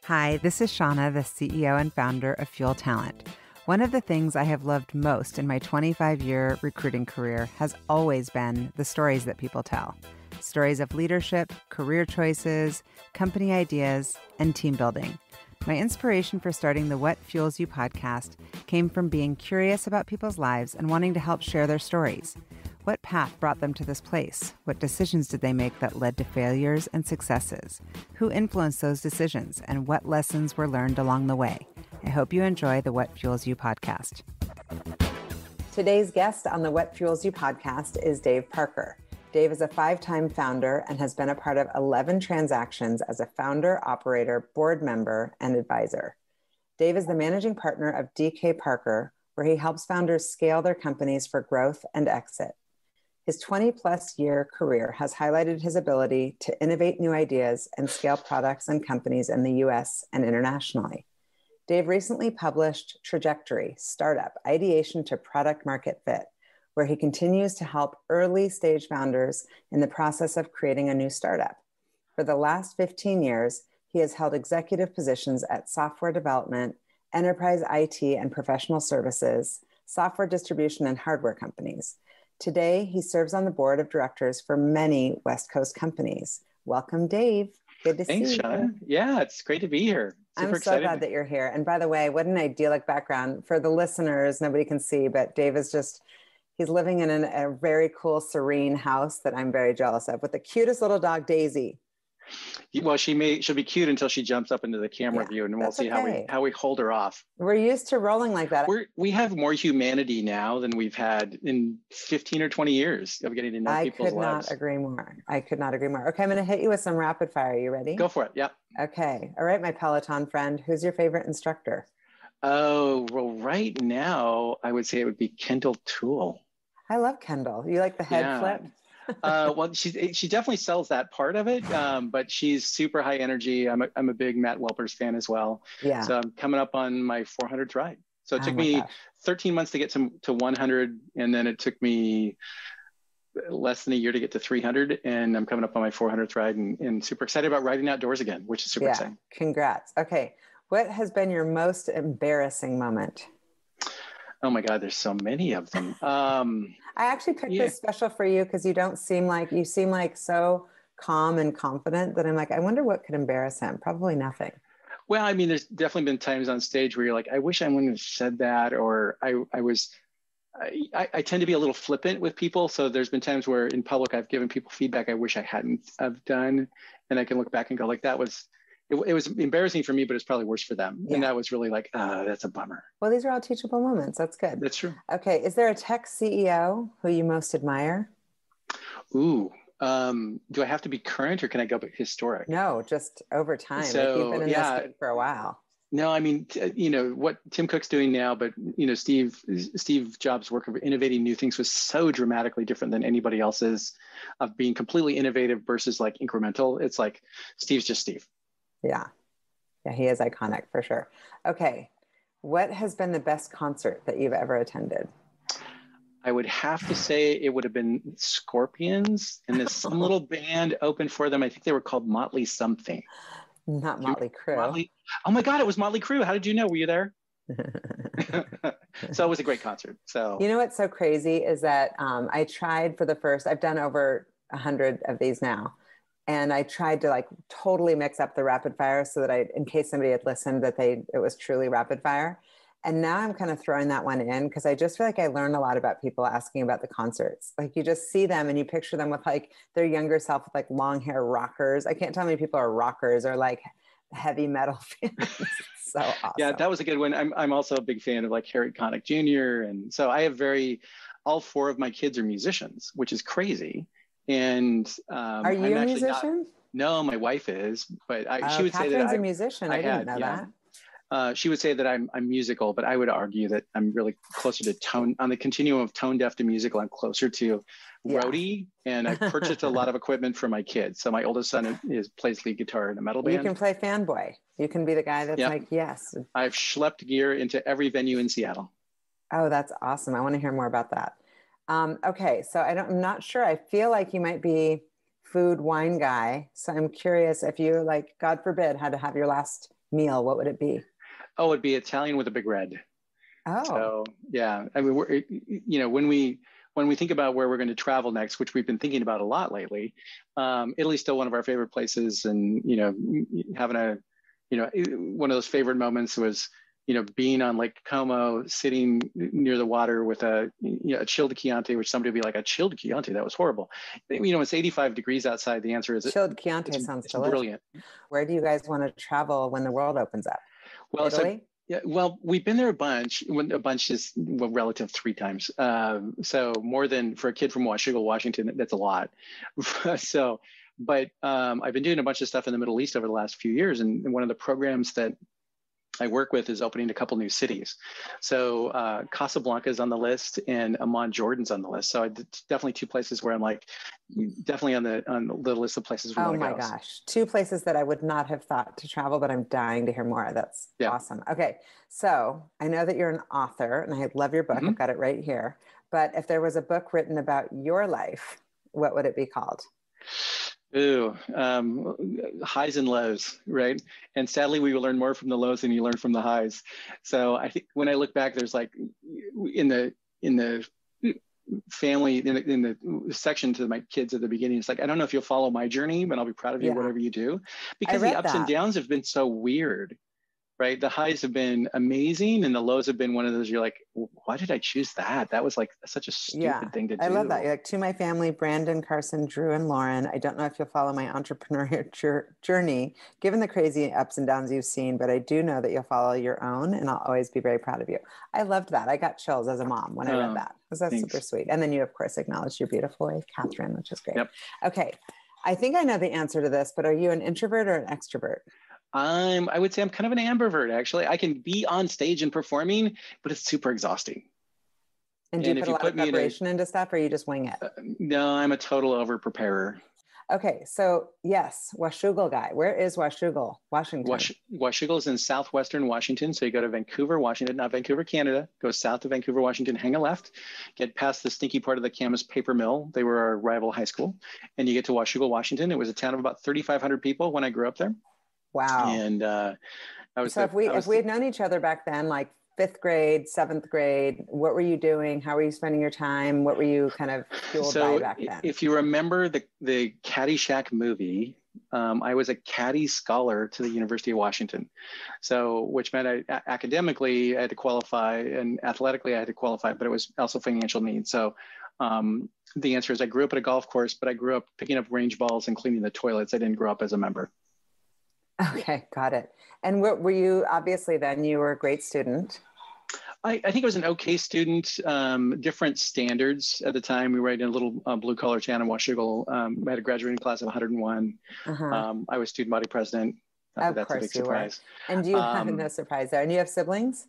Hi, this is Shauna, the CEO and founder of Fuel Talent. One of the things I have loved most in my 25-year recruiting career has always been the stories that people tell. Stories of leadership, career choices, company ideas, and team building. My inspiration for starting the What Fuels You podcast came from being curious about people's lives and wanting to help share their stories. What path brought them to this place? What decisions did they make that led to failures and successes? Who influenced those decisions, and what lessons were learned along the way? I hope you enjoy the What Fuels You podcast. Today's guest on the What Fuels You podcast is Dave Parker. Dave is a 5-time founder and has been a part of 11 transactions as a founder, operator, board member, and advisor. Dave is the managing partner of DKParker, where he helps founders scale their companies for growth and exit. His 20-plus year career has highlighted his ability to innovate new ideas and scale products and companies in the US and internationally. Dave recently published Trajectory, Startup, Ideation to Product Market Fit, where he continues to help early stage founders in the process of creating a new startup. For the last 15 years, he has held executive positions at software development, enterprise IT and professional services, software distribution, and hardware companies. Today, he serves on the board of directors for many West Coast companies. Welcome, Dave. Good to see you. Thanks, Shauna. Yeah, it's great to be here. I'm so glad that you're here. And by the way, what an idyllic background. For the listeners, nobody can see, but Dave is he's living in a very cool, serene house that I'm very jealous of, with the cutest little dog, Daisy. Well, she'll be cute until she jumps up into the camera view, and we'll see how we hold her off. We're used to rolling like that. We have more humanity now than we've had in 15 or 20 years of getting to know people's lives. I could not agree more. Okay, I'm going to hit you with some rapid fire. You ready? Go for it. Yeah. Okay. All right, my Peloton friend. Who's your favorite instructor? Oh, well, right now, I would say it would be Kendall Toole. I love Kendall. You like the head flip? Well, she definitely sells that part of it, but she's super high energy. I'm a big Matt Welpers fan as well. Yeah. So I'm coming up on my 400th ride. So it took me 13 months to get to 100, and then it took me less than a year to get to 300, and I'm coming up on my 400th ride, and super excited about riding outdoors again, which is super exciting. Congrats. Okay. What has been your most embarrassing moment? Oh my God, there's so many of them. I actually picked this special for you because you seem like so calm and confident that I'm like, I wonder what could embarrass him. Probably nothing. Well, I mean, there's definitely been times on stage where you're like, I wish I wouldn't have said that, or I tend to be a little flippant with people. So there's been times where in public I've given people feedback I wish I hadn't have done, and I can look back and go like, it was embarrassing for me, but it's probably worse for them. Yeah. And that was really like, that's a bummer. Well, these are all teachable moments. That's good. That's true. Okay. Is there a tech CEO who you most admire? Ooh, do I have to be current or can I go historic? No, just over time. So, you've been in this thing for a while. No, I mean, what Tim Cook's doing now, but, Steve Jobs' work of innovating new things was so dramatically different than anybody else's, of being completely innovative versus like incremental. It's like, Steve's just Steve. Yeah, he is iconic for sure. Okay. What has been the best concert that you've ever attended? I would have to say it would have been Scorpions, and there's some little band opened for them. I think they were called Motley something. Not Motley Crue. Oh my God, it was Motley Crue. How did you know? Were you there? So it was a great concert. So you know what's so crazy is that I tried I've done over 100 of these now. And I tried to like totally mix up the rapid fire so that in case somebody had listened, that it was truly rapid fire. And now I'm kind of throwing that one in because I just feel like I learned a lot about people asking about the concerts. Like you just see them and you picture them with like their younger self with like long hair rockers. I can't tell how many people are rockers or like heavy metal fans. So awesome. Yeah, that was a good one. I'm also a big fan of like Harry Connick Jr. And so I have all 4 of my kids are musicians, which is crazy. And are you a musician? No, my wife is, but she would Catherine's say that I'm a musician. I didn't know that. She would say that I'm musical, but I would argue that I'm really closer to tone on the continuum of tone deaf to musical. I'm closer to roadie, and I purchased a lot of equipment for my kids. So my oldest son plays lead guitar in a metal band. You can play fanboy. You can be the guy that's like, yes. I've schlepped gear into every venue in Seattle. Oh, that's awesome. I want to hear more about that. Okay, so I'm not sure. I feel like you might be food wine guy. So I'm curious if you, like, God forbid, had to have your last meal, what would it be? Oh, it'd be Italian with a big red. Oh, so yeah. I mean, when we think about where we're going to travel next, which we've been thinking about a lot lately, Italy's still one of our favorite places. And, having one of those favorite moments was, being on Lake Como, sitting near the water with a chilled Chianti, which somebody would be like, a chilled Chianti? That was horrible. It's 85 degrees outside. The answer is chilled Chianti sounds delicious. Brilliant. Where do you guys want to travel when the world opens up? Well, Italy? Yeah, well, we've been there a bunch. A bunch is relative 3 times. So more than for a kid from Washougal, Washington, that's a lot. But I've been doing a bunch of stuff in the Middle East over the last few years. And one of the programs that I work with is opening a couple new cities. So Casablanca is on the list, and Amman, Jordan's on the list. So definitely 2 places where I'm like, definitely on the list of places we want to go. Oh my gosh, 2 places that I would not have thought to travel, but I'm dying to hear more. That's awesome. Okay, so I know that you're an author, and I love your book. I've got it right here. But if there was a book written about your life, what would it be called? Ooh, highs and lows, right? And sadly, we will learn more from the lows than you learn from the highs. So I think when I look back, there's like in the family, in the section to my kids at the beginning, it's like, I don't know if you'll follow my journey, but I'll be proud of you, whatever you do. Because the ups and downs have been so weird, right? The highs have been amazing, and the lows have been one of those, you're like, why did I choose that? That was like such a stupid thing to do. I love that. You're like, to my family, Brandon, Carson, Drew, and Lauren, I don't know if you'll follow my entrepreneurial journey, given the crazy ups and downs you've seen, but I do know that you'll follow your own, and I'll always be very proud of you. I loved that. I got chills as a mom when I read that. That's super sweet. And then you, of course, acknowledged your beautiful wife, Catherine, which is great. Yep. Okay. I think I know the answer to this, but are you an introvert or an extrovert? I would say I'm kind of an ambivert, actually. I can be on stage and performing, but it's super exhausting. And do you put a lot of preparation into stuff, or you just wing it? No, I'm a total over-preparer. Okay, so yes, Washougal guy. Where is Washougal, Washington? Washougal is in southwestern Washington. So you go to Vancouver, Washington, not Vancouver, Canada. Go south of Vancouver, Washington, hang a left, get past the stinky part of the Camas paper mill. They were our rival high school. And you get to Washougal, Washington. It was a town of about 3,500 people when I grew up there. Wow. And if we had known each other back then, like 5th grade, 7th grade, what were you doing? How were you spending your time? What were you kind of fueled by back then? If you remember the Caddyshack movie, I was a Caddy scholar to the University of Washington. So, which meant academically I had to qualify, and athletically I had to qualify, but it was also financial need. So the answer is I grew up at a golf course, but I grew up picking up range balls and cleaning the toilets. I didn't grow up as a member. Okay, got it. And what were you, obviously then you were a great student. I think I was an okay student, different standards at the time. We were in a little blue collar town in Washougal. I had a graduating class of 101. I was student body president. Of that's course a big you surprise. Were. And you have no surprise there. And you have siblings?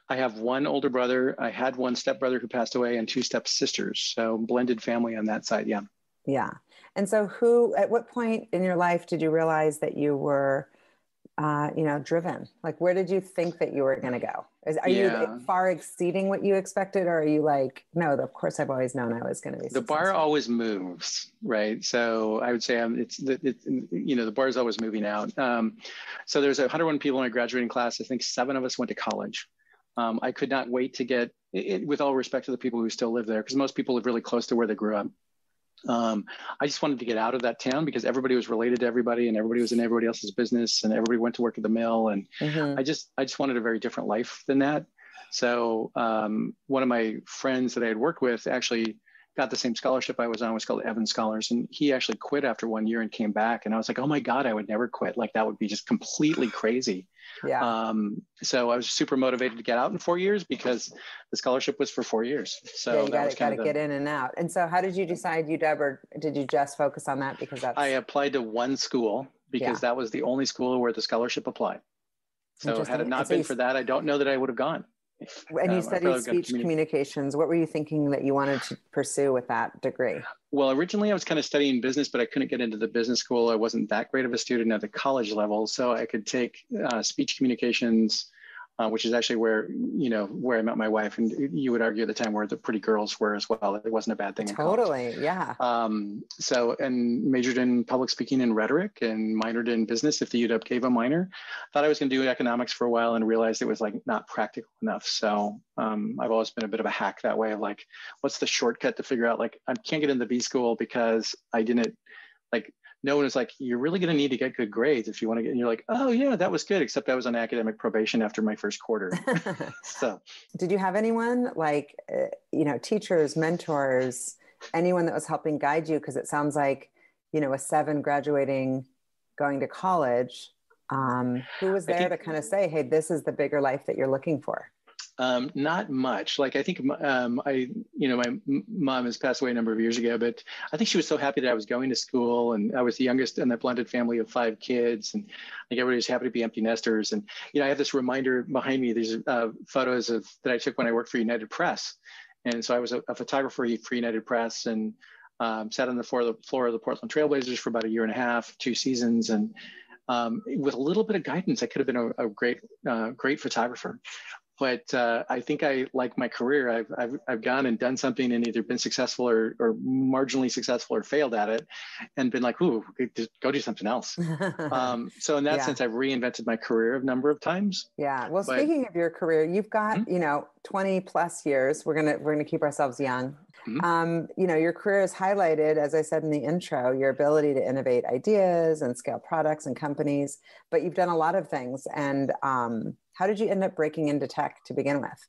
I have one older brother. I had one stepbrother who passed away, and 2 stepsisters. So blended family on that side. Yeah. Yeah. And so at what point in your life did you realize that you were, driven? Like, where did you think that you were going to go? Are you far exceeding what you expected? Or are you like, no, of course I've always known I was going to be successful. The bar always moves, right? So I would say the bar is always moving out. So there's 101 people in my graduating class. I think 7 of us went to college. I could not wait to get, with all respect to the people who still live there, because most people live really close to where they grew up. I just wanted to get out of that town because everybody was related to everybody, and everybody was in everybody else's business, and everybody went to work at the mill. And I just wanted a very different life than that. So one of my friends that I had worked with actually got the same scholarship I was on. It was called Evans Scholars. And he actually quit after 1 year and came back. And I was like, oh my God, I would never quit. Like, that would be just completely crazy. Yeah. So I was super motivated to get out in 4 years because the scholarship was for 4 years. So you got to get in and out. And so how did you decide did you just focus on that because I applied to one school because that was the only school where the scholarship applied. So had it not been for that, I don't know that I would have gone. And you studied speech communications. What were you thinking that you wanted to pursue with that degree? Well, originally I was kind of studying business, but I couldn't get into the business school. I wasn't that great of a student at the college level. So I could take speech communications, which is actually where I met my wife. And you would argue at the time where the pretty girls were as well. It wasn't a bad thing. Totally, yeah. And majored in public speaking and rhetoric and minored in business if the UW gave a minor. Thought I was going to do economics for a while and realized it was like not practical enough. So I've always been a bit of a hack that way of like, what's the shortcut to figure out like, I can't get into B school because I didn't like, no one is like, you're really going to need to get good grades if you want to get, and you're like, oh yeah, that was good. Except I was on academic probation after my first quarter. So did you have anyone like, teachers, mentors, anyone that was helping guide you? Because it sounds like, a 7 graduating, going to college, who was there to kind of say, hey, this is the bigger life that you're looking for? Not much. Like I think my mom has passed away a number of years ago, but I think she was so happy that I was going to school, and I was the youngest in that blended family of 5 kids, and like everybody was happy to be empty nesters. And I have this reminder behind me. These photos that I took when I worked for United Press, and so I was a photographer for United Press, and sat on the floor of the Portland Trailblazers for about a year and a half, 2 seasons, and with a little bit of guidance, I could have been a great photographer. But I think I like my career. I've gone and done something and either been successful or marginally successful or failed at it, and been like, ooh, just go do something else. So in that sense, I've reinvented my career a number of times. Yeah. Well, speaking of your career, you've got 20 plus years. We're gonna keep ourselves young. Your career is highlighted, as I said in the intro, your ability to innovate ideas and scale products and companies. But you've done a lot of things. And how did you end up breaking into tech to begin with?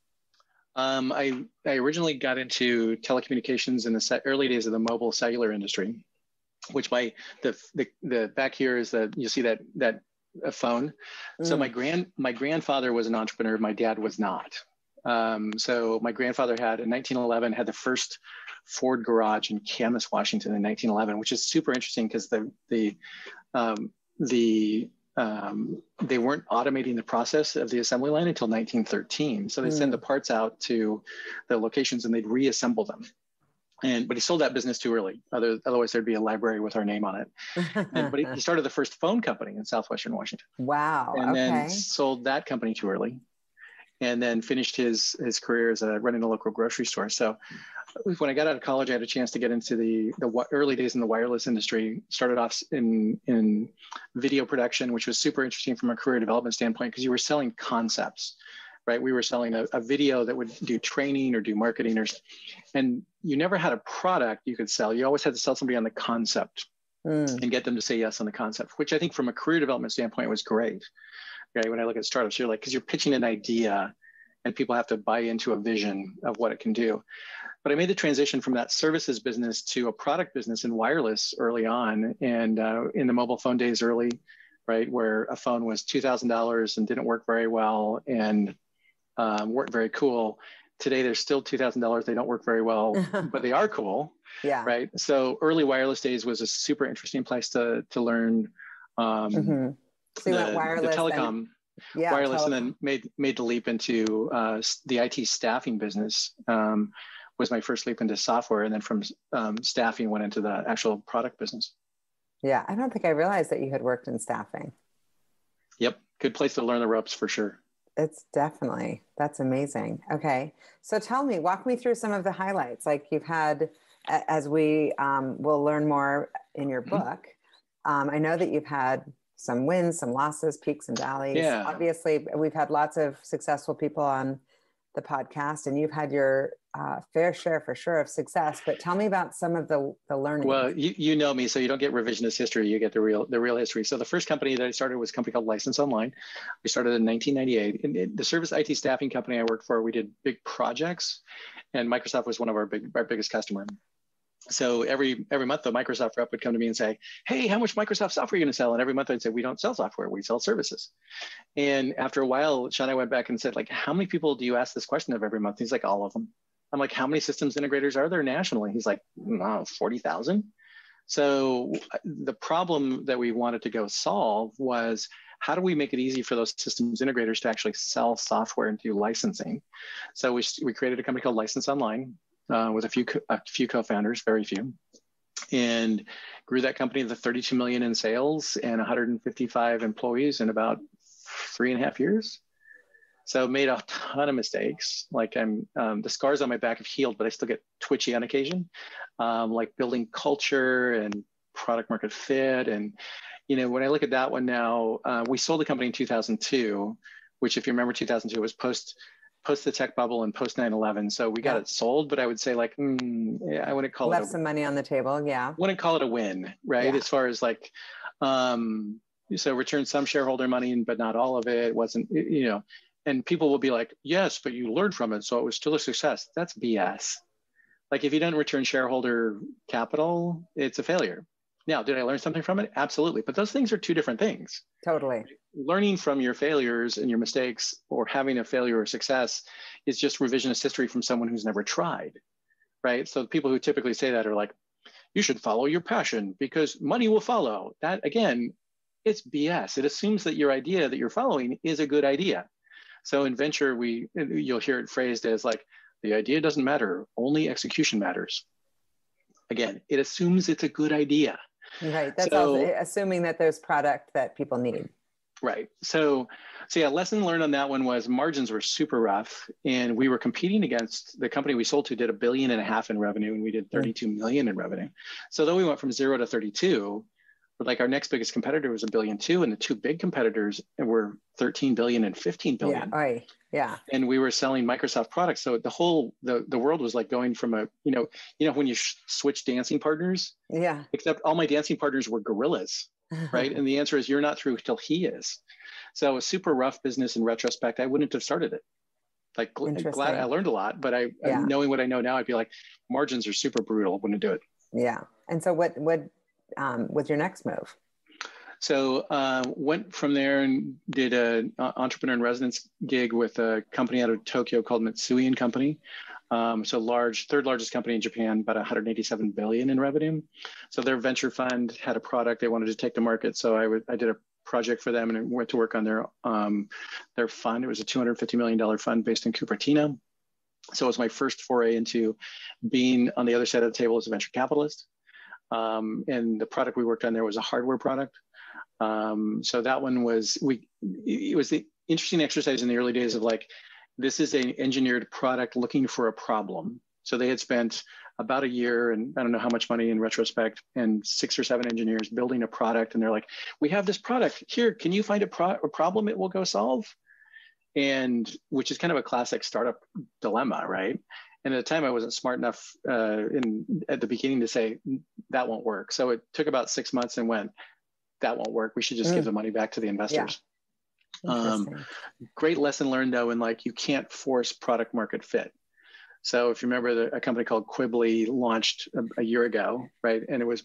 I originally got into telecommunications in the early days of the mobile cellular industry, which the back here is you'll see that a phone. So my grandfather was an entrepreneur. My dad was not. So my grandfather in 1911 had the first Ford garage in Camas, Washington in 1911, which is super interesting because they weren't automating the process of the assembly line until 1913. So they send the parts out to the locations and they'd reassemble them. But he sold that business too early. Otherwise, there'd be a library with our name on it. But he started the first phone company in Southwestern Washington. Wow. And then sold that company too early. And then finished his career as running a local grocery store. So when I got out of college, I had a chance to get into the early days in the wireless industry. Started off in video production, which was super interesting from a career development standpoint because you were selling concepts, right? We were selling a video that would do training or do marketing, and you never had a product you could sell. You always had to sell somebody on the concept and get them to say yes on the concept, which I think from a career development standpoint was great. Right? When I look at startups, you're like, because you're pitching an idea and people have to buy into a vision of what it can do. But I made the transition from that services business to a product business in wireless early on. And in the mobile phone days early, right, where a phone was $2,000 and didn't work very well and weren't very cool. Today, they're still $2,000. They don't work very well, but they are cool. Yeah. Right. So early wireless days was a super interesting place to learn. So you went wireless, the telecom, wireless, and then made the leap into the IT staffing business. Was my first leap into software, and then from staffing went into the actual product business. Yeah, I don't think I realized that you had worked in staffing. Yep, good place to learn the ropes for sure. That's amazing. Okay, so walk me through some of the highlights. Like you've had, as we will learn more in your book. I know that you've had some wins, some losses, peaks and valleys. Yeah. Obviously, we've had lots of successful people on the podcast, and you've had your fair share for sure of success. But tell me about some of the learning. Well, you know me, so you don't get revisionist history. You get the real history. So the first company that I started was a company called License Online. We started in 1998. And the service IT staffing company I worked for, we did big projects, and Microsoft was one of our biggest customer. So every month, the Microsoft rep would come to me and say, hey, how much Microsoft software are you going to sell? And every month I'd say, we don't sell software, we sell services. And after a while, Sean and I went back and said, like, how many people do you ask this question of every month? He's like, all of them. I'm like, how many systems integrators are there nationally? He's like, 40,000. So the problem that we wanted to go solve was, how do we make it easy for those systems integrators to actually sell software and do licensing? So we created a company called License Online. With a few co-founders, very few, and grew that company to 32 million in sales and 155 employees in about 3.5 years. So made a ton of mistakes. Like the scars on my back have healed, but I still get twitchy on occasion. Like building culture and product market fit. And, when I look at that one now, we sold the company in 2002, which if you remember 2002 was post the tech bubble and post 9/11. So we got it sold, but I would say like, I wouldn't call left some money on the table. Yeah. Wouldn't call it a win, right? As far as like, so returned some shareholder money, but not all of it. It wasn't, and people will be like, yes, but you learned from it, so it was still a success. That's BS. Like if you don't return shareholder capital, it's a failure. Now, did I learn something from it? Absolutely. But those things are two different things. Totally. Learning from your failures and your mistakes, or having a failure or success, is just revisionist history from someone who's never tried, right? So people who typically say that are like, you should follow your passion because money will follow. That, again, it's BS. It assumes that your idea that you're following is a good idea. So in venture, you'll hear it phrased as like, the idea doesn't matter, only execution matters. Again, it assumes it's a good idea. Right. That's also assuming that there's product that people need. Right. So yeah, lesson learned on that one was margins were super rough, and we were competing against the company we sold to did $1.5 billion in revenue, and we did 32 million in revenue. So though we went from 0 to 32, but like our next biggest competitor was $1.2 billion, and the two big competitors were 13 billion and 15 billion. Yeah. Yeah. And we were selling Microsoft products. So the world was like going from when you switch dancing partners. Yeah. Except all my dancing partners were gorillas, right? And the answer is you're not through till he is. So a super rough business in retrospect. I wouldn't have started it. Like glad I learned a lot, but knowing what I know now, I'd be like, margins are super brutal. Wouldn't do it. Yeah. And so what was your next move? So went from there and did an entrepreneur in residence gig with a company out of Tokyo called Mitsui & Company. So third largest company in Japan, about 187 billion in revenue. So their venture fund had a product they wanted to take to market. So I did a project for them and I went to work on their fund. It was a $250 million fund based in Cupertino. So it was my first foray into being on the other side of the table as a venture capitalist. And the product we worked on there was a hardware product. So that one it was the interesting exercise in the early days of like, this is an engineered product looking for a problem. So they had spent about a year and I don't know how much money in retrospect and 6 or 7 engineers building a product. And they're like, we have this product here. Can you find a problem it will go solve? And which is kind of a classic startup dilemma, right? And at the time I wasn't smart enough at the beginning to say that won't work. So it took about 6 months and went, that won't work. We should just give the money back to the investors. Yeah. Great lesson learned though, in like, you can't force product market fit. So if you remember a company called Quibbly launched a year ago, right? And it was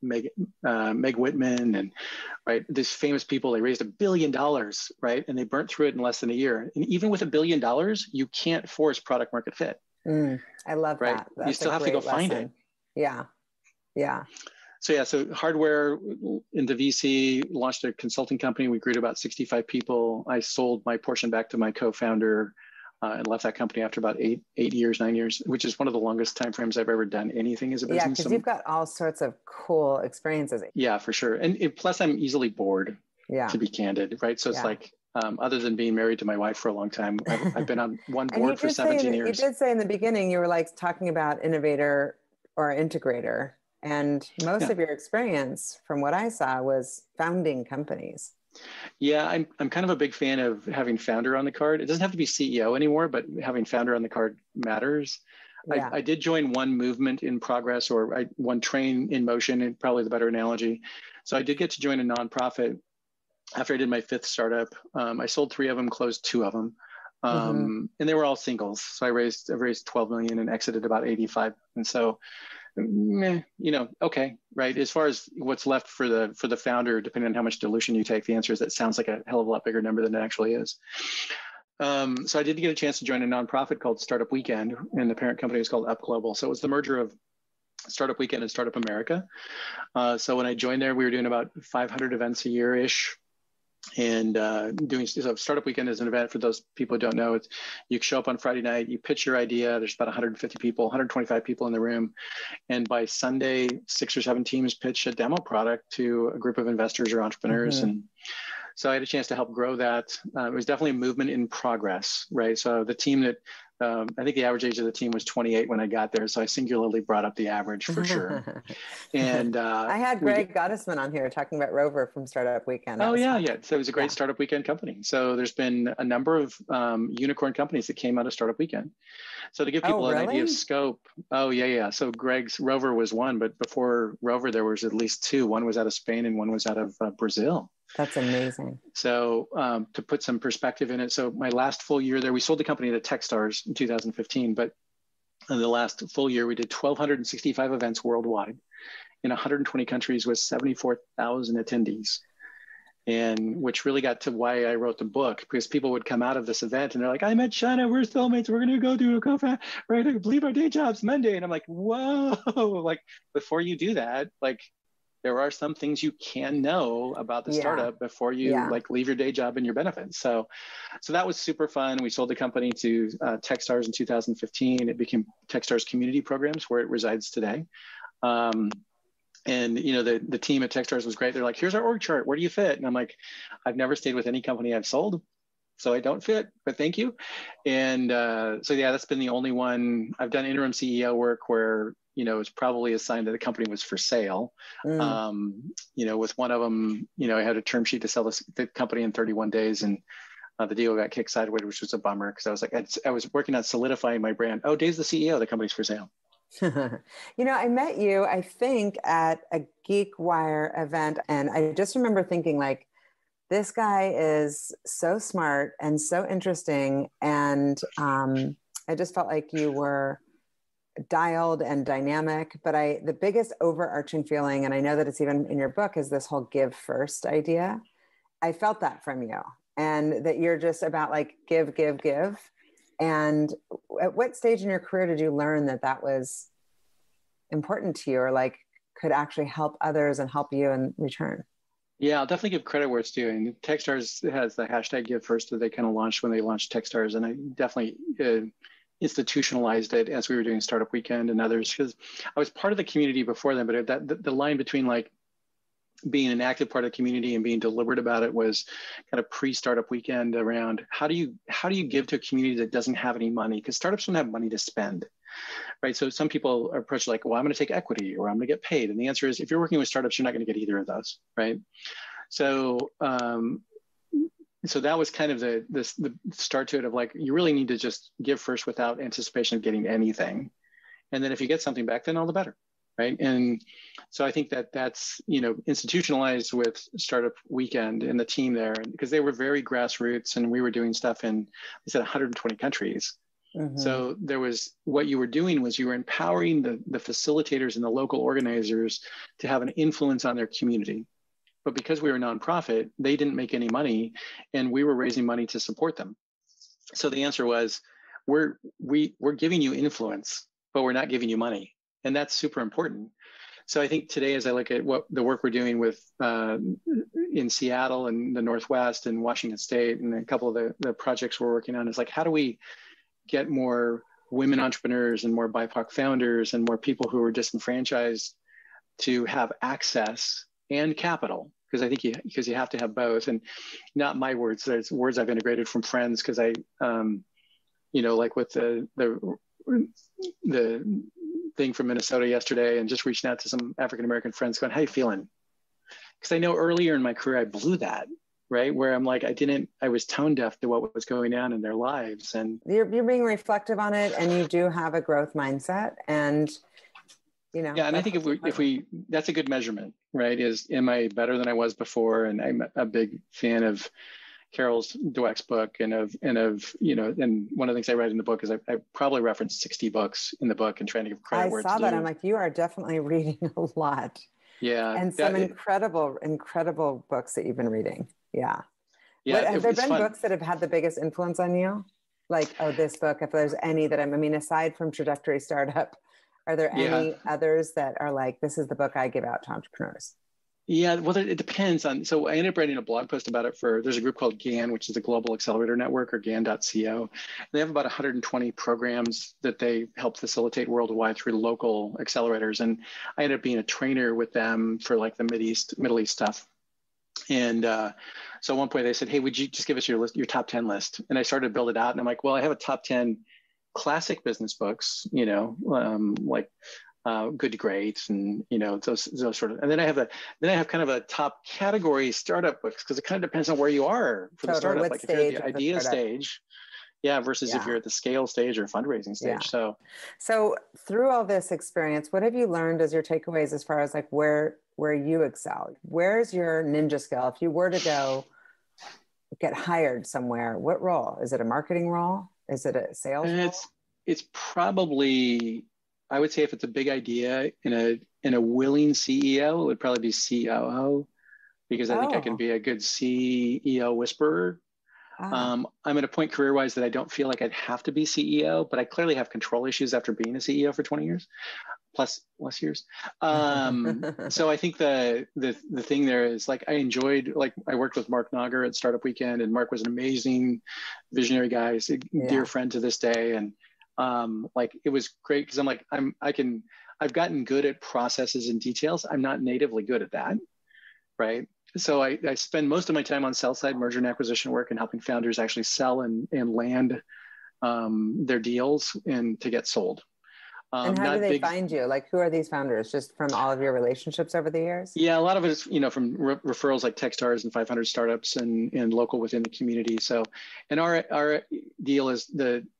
Meg Whitman and right, these famous people, they raised $1 billion, right? And they burnt through it in less than a year. And even with $1 billion, you can't force product market fit. I love right? that. That's you still have to go find it. Yeah. Yeah. So hardware into VC, launched a consulting company. We grew to about 65 people. I sold my portion back to my co-founder and left that company after about 9 years, which is one of the longest timeframes I've ever done anything as a business. Yeah, because you've got all sorts of cool experiences. Yeah, for sure. And plus I'm easily bored, to be candid, right? So it's like, other than being married to my wife for a long time, I've been on one board for 17 years. You did say in the beginning, you were like talking about innovator or integrator. And most of your experience, from what I saw, was founding companies. Yeah, I'm kind of a big fan of having founder on the card. It doesn't have to be CEO anymore, but having founder on the card matters. Yeah. I did join one movement in progress, or one train in motion, and probably the better analogy. So I did get to join a nonprofit after I did my 5th startup. I sold 3 of them, closed 2 of them. And they were all singles. So I raised 12 million and exited about 85. And so, okay, right. As far as what's left for the founder, depending on how much dilution you take, the answer is that sounds like a hell of a lot bigger number than it actually is. So I did get a chance to join a nonprofit called Startup Weekend, and the parent company was called Up Global. So it was the merger of Startup Weekend and Startup America. So when I joined there, we were doing about 500 events a year-ish. And so Startup Weekend is an event, for those people who don't know. You show up on Friday night, you pitch your idea. There's about 150 people, 125 people in the room. And by Sunday, 6 or 7 teams pitch a demo product to a group of investors or entrepreneurs. And So I had a chance to help grow that. It was definitely a movement in progress, right? So the team that, I think the average age of the team was 28 when I got there. So I singularly brought up the average for sure. And I had Greg Gottesman on here talking about Rover from Startup Weekend. Oh yeah, yeah. So it was a great Startup Weekend company. So there's been a number of unicorn companies that came out of Startup Weekend. So to give people an idea of scope, So Greg's Rover was one, but before Rover, there was at least two. One was out of Spain and one was out of Brazil. That's amazing. So to put some perspective in it, so my last full year there, we sold the company to Techstars in 2015, but in the last full year, we did 1,265 events worldwide in 120 countries with 74,000 attendees. And which really got to why I wrote the book, because people would come out of this event and they're like, I met Shauna, we're soulmates, we're going to go do a we're going to leave our day jobs Monday. And I'm like, whoa, like before you do that, like there are some things you can know about the startup before you like leave your day job and your benefits. So that was super fun. We sold the company to Techstars in 2015. It became Techstars Community Programs, where it resides today. And the team at Techstars was great. They're like, here's our org chart. Where do you fit? And I'm like, I've never stayed with any company I've sold, so I don't fit, but thank you. And that's been the only one. I've done interim CEO work where it's probably a sign that the company was for sale. With one of them, I had a term sheet to sell the company in 31 days, and the deal got kicked sideways, which was a bummer because I was like, I was working on solidifying my brand. Oh, Dave's the CEO. The company's for sale. I met you, I think, at a GeekWire event, and I just remember thinking, like, this guy is so smart and so interesting, and I just felt like you were dialed and dynamic. But the biggest overarching feeling, and I know that it's even in your book, is this whole give first idea. I felt that from you, and that you're just about like give. And at what stage in your career did you learn that was important to you, or like could actually help others and help you in return? Yeah, I'll definitely give credit where it's due. And Techstars has the hashtag give first that they kind of launched when they launched Techstars. And I definitely institutionalized it as we were doing Startup Weekend and others, because I was part of the community before then, but the line between like being an active part of the community and being deliberate about it was kind of pre-Startup Weekend around how do you give to a community that doesn't have any money? Because startups don't have money to spend, right? So some people are approached like, well, I'm going to take equity or I'm going to get paid. And the answer is, if you're working with startups, you're not going to get either of those, right? So so that was kind of the start to it of like, you really need to just give first without anticipation of getting anything. And then if you get something back, then all the better. Right. And so I think that's, institutionalized with Startup Weekend and the team there, because they were very grassroots and we were doing stuff in, I said, 120 countries. Mm-hmm. So there was, what you were doing was you were empowering the facilitators and the local organizers to have an influence on their community. But because we were a nonprofit, they didn't make any money and we were raising money to support them. So the answer was, we're giving you influence, but we're not giving you money. And that's super important. So I think today, as I look at what the work we're doing with in Seattle and the Northwest and Washington State and a couple of the projects we're working on, is like, how do we get more women entrepreneurs and more BIPOC founders and more people who are disenfranchised to have access and capital? Because I think you have to have both. And not my words, there's words I've integrated from friends, because I, like with the thing from Minnesota yesterday, and just reaching out to some African-American friends going, how you feeling? Because I know earlier in my career, I blew that, right? Where I'm like, I was tone deaf to what was going on in their lives. And you're being reflective on it, and you do have a growth mindset, and yeah. And I think if we, that's a good measurement, right? Is, am I better than I was before? And I'm a big fan of Carol Dweck's book and one of the things I write in the book is I probably referenced 60 books in the book and trying to give credit where it's due. I saw that. I'm like, you are definitely reading a lot. Yeah. And some incredible books that you've been reading. Yeah. Yeah. Have there been books that have had the biggest influence on you? Like, oh, this book, if there's any that aside from Trajectory Startup, are there any others that are like, this is the book I give out to entrepreneurs? Yeah, well, it depends on, so I ended up writing a blog post about it there's a group called GAN, which is the Global Accelerator Network, or GAN.co. They have about 120 programs that they help facilitate worldwide through local accelerators. And I ended up being a trainer with them for like the Middle East stuff. And So at one point they said, hey, would you just give us your list, your top 10 list? And I started to build it out. And I'm like, well, I have a top 10 classic business books, like Good to Great, and those sort of. And then I have kind of a top category startup books, because it kind of depends on where you are for the startup. Like if you're at the idea stage, versus if you're at the scale stage or fundraising stage. So through all this experience, what have you learned as your takeaways as far as like where you excel? Where's your ninja skill? If you were to go get hired somewhere, what role? Is it a marketing role? Is it a sales role? It's probably, I would say, if it's a big idea in a willing CEO, it would probably be COO, because I think I can be a good CEO whisperer. I'm at a point career-wise that I don't feel like I'd have to be CEO, but I clearly have control issues after being a CEO for 20 years, plus years. So I think the thing there is, like, I enjoyed, like, I worked with Mark Nagar at Startup Weekend, and Mark was an amazing visionary guy. He's a dear friend to this day. And like, it was great, because I'm like, I've gotten good at processes and details. I'm not natively good at that, right? So I spend most of my time on sell side merger and acquisition work and helping founders actually sell and land their deals and to get sold. And how do they find you? Like, who are these founders? Just from all of your relationships over the years? Yeah, a lot of it is, from referrals like Techstars and 500 startups and local within the community. So, and our deal is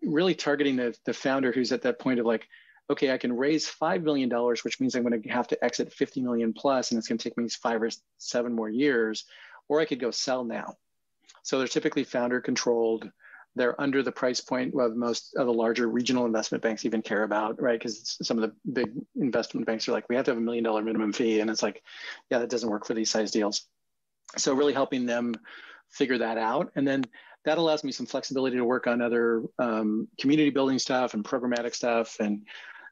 really targeting the founder who's at that point of like, okay, I can raise $5 million, which means I'm going to have to exit 50 million plus, and it's going to take me 5 or 7 more years, or I could go sell now. So they're typically founder controlled. They're under the price point of most of the larger regional investment banks even care about, right? Because some of the big investment banks are like, we have to have $1 million minimum fee. And it's like, yeah, that doesn't work for these size deals. So really helping them figure that out. And then that allows me some flexibility to work on other community building stuff and programmatic stuff. And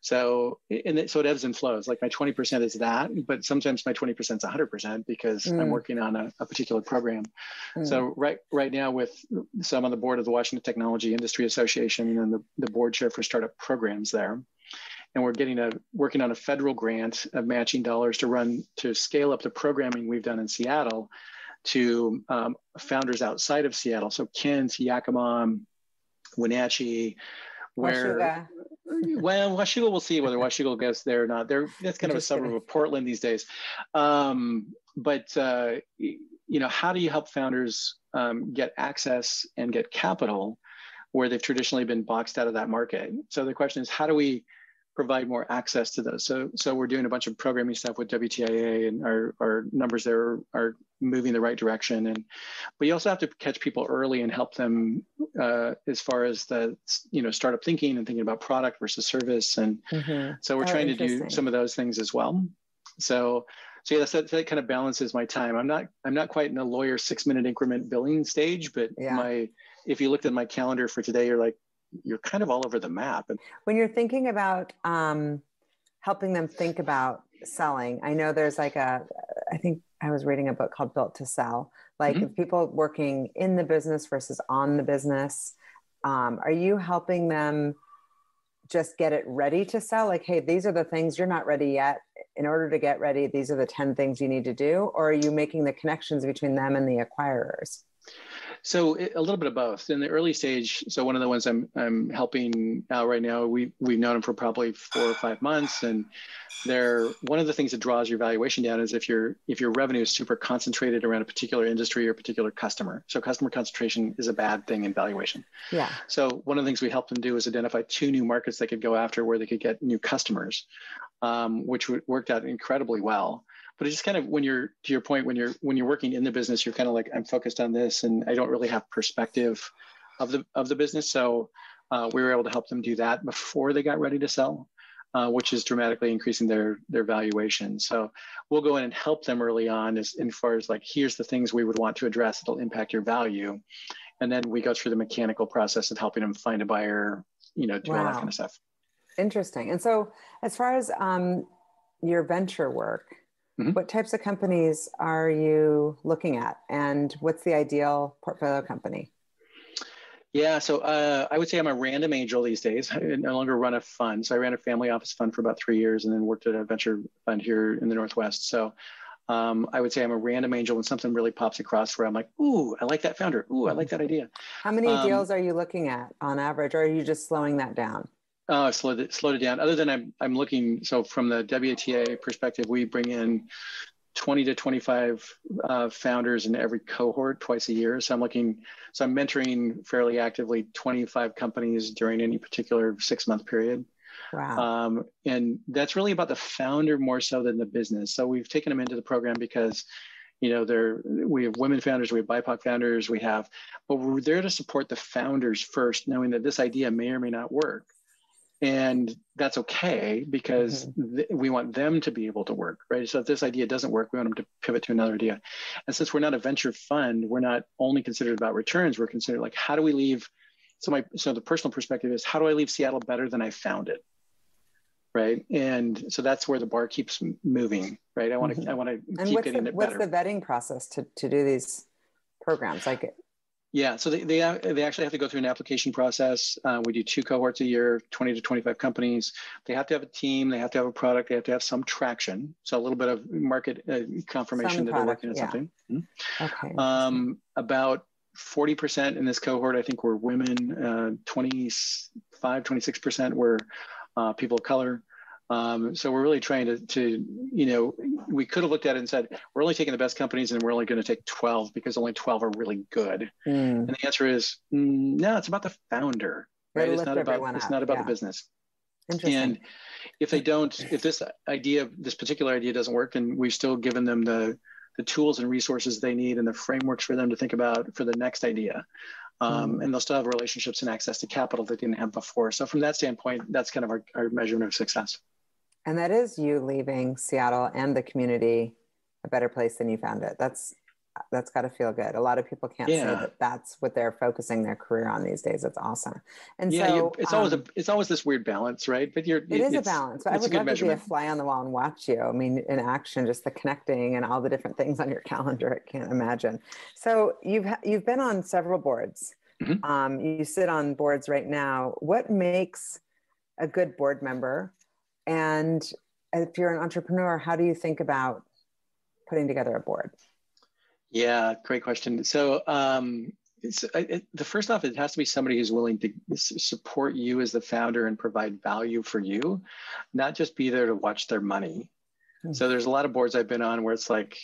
so it ebbs and flows. Like my 20% is that, but sometimes my 20% is 100% because I'm working on a particular program. So right now so I'm on the board of the Washington Technology Industry Association and the board chair for startup programs there. And we're working on a federal grant of matching dollars to scale up the programming we've done in Seattle to founders outside of Seattle. So Kent, Yakima, Wenatchee, where... Well, Washougal, we'll see whether Washougal goes there or not. That's kind of a suburb of Portland these days. But how do you help founders get access and get capital where they've traditionally been boxed out of that market? So the question is, how do we provide more access to those? So we're doing a bunch of programming stuff with WTIA, and our numbers there are moving the right direction. But you also have to catch people early and help them as far as the startup thinking and thinking about product versus service. And so we're trying to do some of those things as well. So yeah, that kind of balances my time. I'm not quite in a lawyer 6-minute increment billing stage, but if you looked at my calendar for today, you're kind of all over the map. When you're thinking about helping them think about selling, I know there's I think I was reading a book called Built to Sell, like people working in the business versus on the business. Are you helping them just get it ready to sell? Like, hey, these are the things you're not ready yet. In order to get ready, these are the 10 things you need to do. Or are you making the connections between them and the acquirers? So a little bit of both. In the early stage, so one of the ones I'm helping out right now, we've known them for probably 4 or 5 months, and one of the things that draws your valuation down is if your revenue is super concentrated around a particular industry or a particular customer. So customer concentration is a bad thing in valuation. Yeah. So one of the things we helped them do is identify 2 new markets they could go after where they could get new customers, which worked out incredibly well. But it's just kind of to your point, when you're working in the business, you're kind of like, I'm focused on this and I don't really have perspective of the business. So we were able to help them do that before they got ready to sell, which is dramatically increasing their valuation. So we'll go in and help them early on as far as like, here's the things we would want to address that'll impact your value. And then we go through the mechanical process of helping them find a buyer, do all that kind of stuff. Interesting. And so as far as your venture work, what types of companies are you looking at, and what's the ideal portfolio company? Yeah, so I would say I'm a random angel these days. I no longer run a fund. So I ran a family office fund for about 3 years and then worked at a venture fund here in the Northwest. So I would say I'm a random angel when something really pops across where I'm like, ooh, I like that founder. Ooh, I like that idea. How many deals are you looking at on average, or are you just slowing that down? Oh, I've slowed it down. Other than I'm looking, so from the WTA perspective, we bring in 20 to 25 founders in every cohort twice a year. So I'm mentoring fairly actively 25 companies during any particular 6-month period. Wow. And that's really about the founder more so than the business. So we've taken them into the program because, we have women founders, we have BIPOC founders, but we're there to support the founders first, knowing that this idea may or may not work. And that's okay because we want them to be able to work, right? So if this idea doesn't work, we want them to pivot to another idea. And since we're not a venture fund, we're not only considered about returns, we're considered like, how do we leave? So the personal perspective is, how do I leave Seattle better than I found it? Right. And so that's where the bar keeps moving, right? I want to keep getting it better. What's the vetting process to do these programs? Yeah, so they actually have to go through an application process. We do 2 cohorts a year, 20 to 25 companies. They have to have a team. They have to have a product. They have to have some traction. So a little bit of market confirmation that they're working on something. Okay. About 40% in this cohort, I think, were women. 26% were people of color. So we're really trying to we could have looked at it and said, we're only taking the best companies and we're only going to take 12 because only 12 are really good. And the answer is, no, it's about the founder, right? It's not about the business. And if this particular idea doesn't work, and we've still given them the tools and resources they need and the frameworks for them to think about for the next idea. And they'll still have relationships and access to capital they didn't have before. So from that standpoint, that's kind of our measurement of success. And that is you leaving Seattle and the community a better place than you found it. That's got to feel good. A lot of people can't say that that's what they're focusing their career on these days. It's awesome. And so it's always this weird balance, right? But it is a balance. But I would love to be a fly on the wall and watch you. I mean, in action, just the connecting and all the different things on your calendar. I can't imagine. So you've been on several boards. You sit on boards right now. What makes a good board member? And if you're an entrepreneur, how do you think about putting together a board? Yeah, great question. So the first off, it has to be somebody who's willing to support you as the founder and provide value for you, not just be there to watch their money. So there's a lot of boards I've been on where it's like,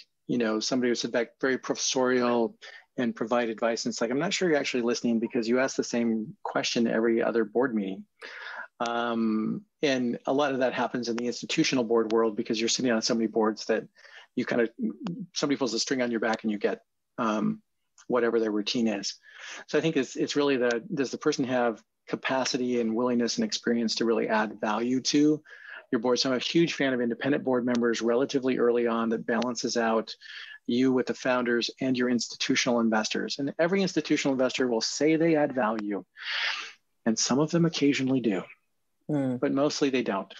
somebody who sit back very professorial and provide advice. And it's like, I'm not sure you're actually listening because you ask the same question every other board meeting. And a lot of that happens in the institutional board world because you're sitting on so many boards that you somebody pulls a string on your back and you get whatever their routine is. So I think it's really does the person have capacity and willingness and experience to really add value to your board? So I'm a huge fan of independent board members relatively early on that balances out you with the founders and your institutional investors. And every institutional investor will say they add value, and some of them occasionally do. But mostly they don't,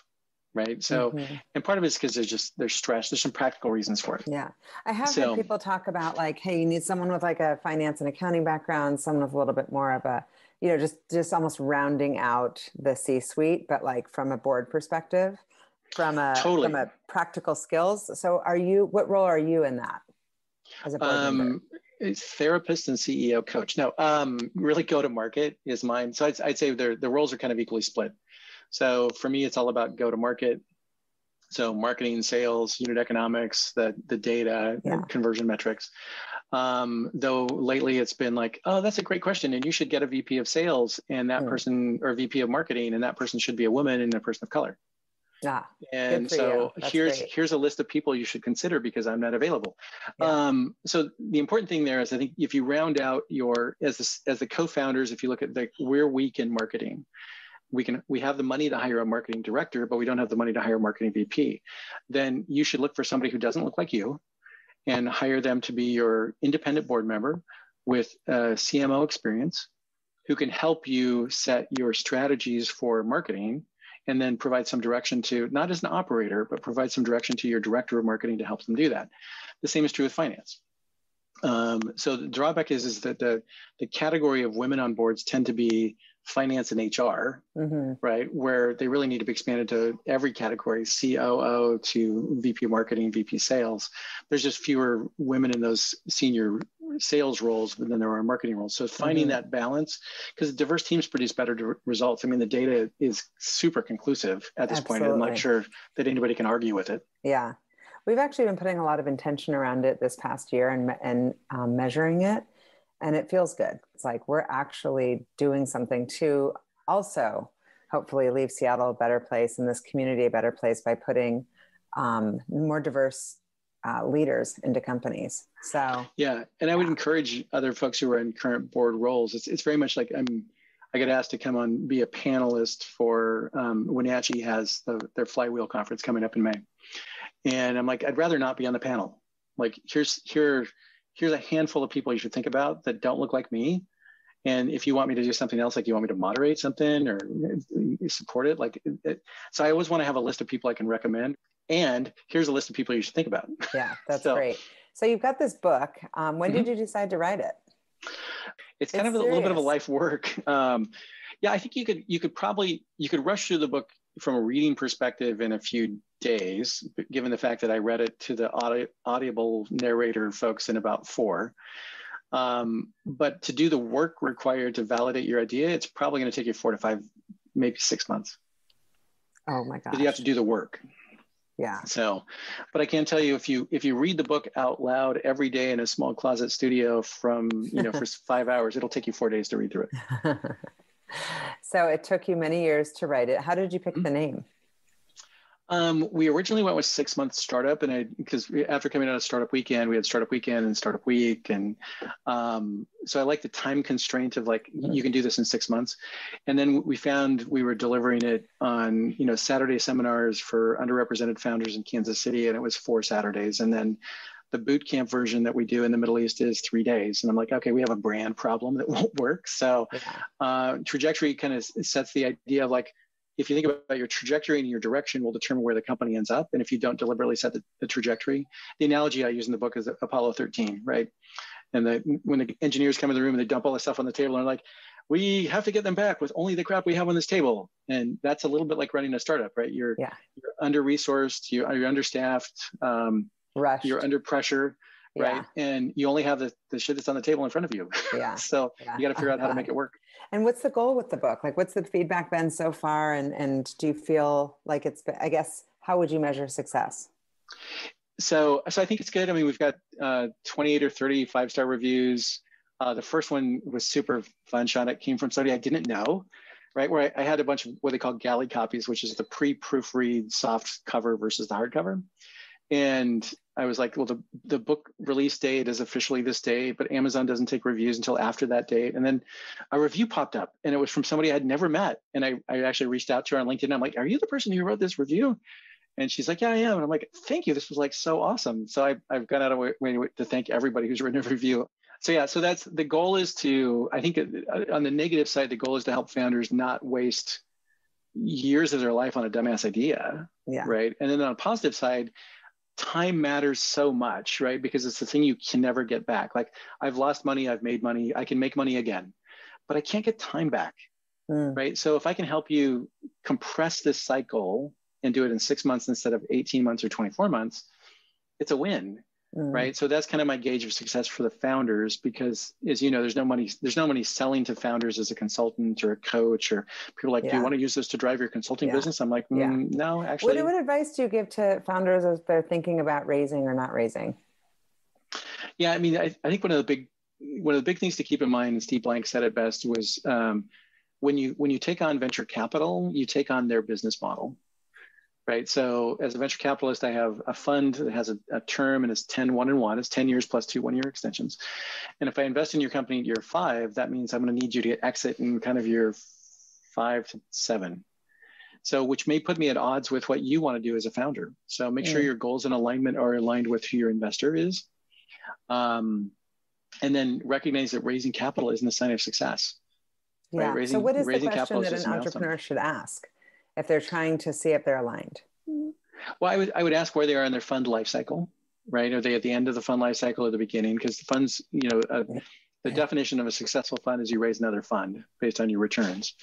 right? So, and part of it is because they're stressed. There's some practical reasons for it. Yeah. I have heard people talk about like, hey, you need someone with like a finance and accounting background, someone with a little bit more of a, just almost rounding out the C-suite, but like from a board perspective, from a practical skills. So what role are you in that as a board member? Therapist and CEO coach. No, really go to market is mine. So I'd say the roles are kind of equally split. So for me, it's all about go to market. So marketing, sales, unit economics, the data, conversion metrics. Though lately it's been like, oh, that's a great question. And you should get a VP of sales and that person, or VP of marketing, and that person should be a woman and a person of color. And so here's a list of people you should consider because I'm not available. So the important thing there is, I think if you round out as the co-founders, if you look at we're weak in marketing. We have the money to hire a marketing director, but we don't have the money to hire a marketing VP. Then you should look for somebody who doesn't look like you and hire them to be your independent board member with CMO experience who can help you set your strategies for marketing and then provide some direction to, not as an operator, but provide some direction to your director of marketing to help them do that. The same is true with finance. So the drawback is that the category of women on boards tend to be finance and HR, right? Where they really need to be expanded to every category, COO to VP marketing, VP sales. There's just fewer women in those senior sales roles than there are marketing roles. So finding that balance, because diverse teams produce better results. I mean, the data is super conclusive at this point. I'm not sure that anybody can argue with it. Yeah. We've actually been putting a lot of intention around it this past year and measuring it. And it feels good. It's like we're actually doing something to also hopefully leave Seattle a better place and this community a better place by putting more diverse leaders into companies. So yeah, and I would encourage other folks who are in current board roles. It's very much like I get asked to come on, be a panelist for Wenatchee has their Flywheel conference coming up in May, and I'm like, I'd rather not be on the panel. Like here's a handful of people you should think about that don't look like me. And if you want me to do something else, like you want me to moderate something or support it, so I always want to have a list of people I can recommend. And here's a list of people you should think about. Yeah, that's great. So you've got this book. When did you decide to write it? It's kind of a little bit of a life work. Yeah, I think you could rush through the book from a reading perspective in a few days, given the fact that I read it to the Audible narrator folks in about 4. But to do the work required to validate your idea, it's probably going to take you 4 to 5, maybe 6 months. Oh my gosh. You have to do the work. Yeah. So, but I can tell you, if you read the book out loud every day in a small closet studio for 5 hours, it'll take you 4 days to read through it. So it took you many years to write it. How did you pick the name? We originally went with 6 months startup, because after coming out of Startup Weekend, we had Startup Weekend and Startup Week, and so I like the time constraint of you can do this in 6 months. And then we found we were delivering it on Saturday seminars for underrepresented founders in Kansas City, and it was 4 Saturdays, and then the boot camp version that we do in the Middle East is 3 days. And I'm like, okay, we have a brand problem that won't work. So Trajectory kind of sets the idea of if you think about your trajectory and your direction will determine where the company ends up. And if you don't deliberately set the trajectory, the analogy I use in the book is Apollo 13, right? And when the engineers come in the room and they dump all the stuff on the table and are like, we have to get them back with only the crap we have on this table. And that's a little bit like running a startup, right? You're under-resourced, you're understaffed, rushed. You're under pressure, right? And you only have the shit that's on the table in front of you. So you got to figure out how to make it work. And what's the goal with the book? What's the feedback been so far? And do you feel like it's been, I guess, how would you measure success? So I think it's good. I mean, we've got 28 or 30 5-star reviews. The first one was super fun, Sean. It came from somebody I didn't know, right? Where I had a bunch of what they call galley copies, which is the pre-proofread soft cover versus the hardcover. And I was like, well, the book release date is officially this date, but Amazon doesn't take reviews until after that date. And then a review popped up and it was from somebody I'd never met. And I actually reached out to her on LinkedIn. I'm like, are you the person who wrote this review? And she's like, yeah, I am. And I'm like, thank you. This was so awesome. So I've gone out of my way to thank everybody who's written a review. So that's the goal is to, I think on the negative side, the goal is to help founders not waste years of their life on a dumbass idea. Right. And then on a positive side, time matters so much, right? Because it's the thing you can never get back. I've lost money, I've made money, I can make money again, but I can't get time back, right? So if I can help you compress this cycle and do it in 6 months instead of 18 months or 24 months, it's a win, right? So that's kind of my gauge of success for the founders, because as you know, there's no money selling to founders as a consultant or a coach, or people do you want to use this to drive your consulting business? I'm like, no, actually. What advice do you give to founders as they're thinking about raising or not raising? Yeah, I mean, I think one of the big things to keep in mind, and Steve Blank said it best, was when you take on venture capital, you take on their business model. Right. So as a venture capitalist, I have a fund that has a term and it's 1-1. It's 10 years plus 2 1-year extensions. And if I invest in your company at year 5, that means I'm going to need you to exit in kind of year 5 to 7. So which may put me at odds with what you want to do as a founder. So make sure your goals and alignment are aligned with who your investor is. And then recognize that raising capital isn't a sign of success. Yeah. Right? So what is the question that an entrepreneur should ask if they're trying to see if they're aligned? Well, I would ask where they are in their fund life cycle, right? Are they at the end of the fund life cycle or the beginning? Because the funds, the The definition of a successful fund is you raise another fund based on your returns.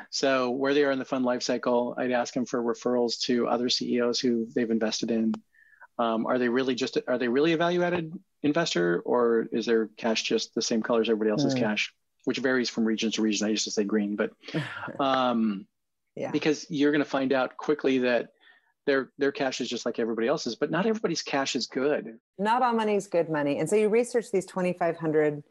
So where they are in the fund life cycle, I'd ask them for referrals to other CEOs who they've invested in. Are they really a value-added investor, or is their cash just the same color as everybody else's cash, which varies from region to region. I used to say green, but because you're going to find out quickly that their cash is just like everybody else's, but not everybody's cash is good. Not all money is good money. And so you researched these 2,500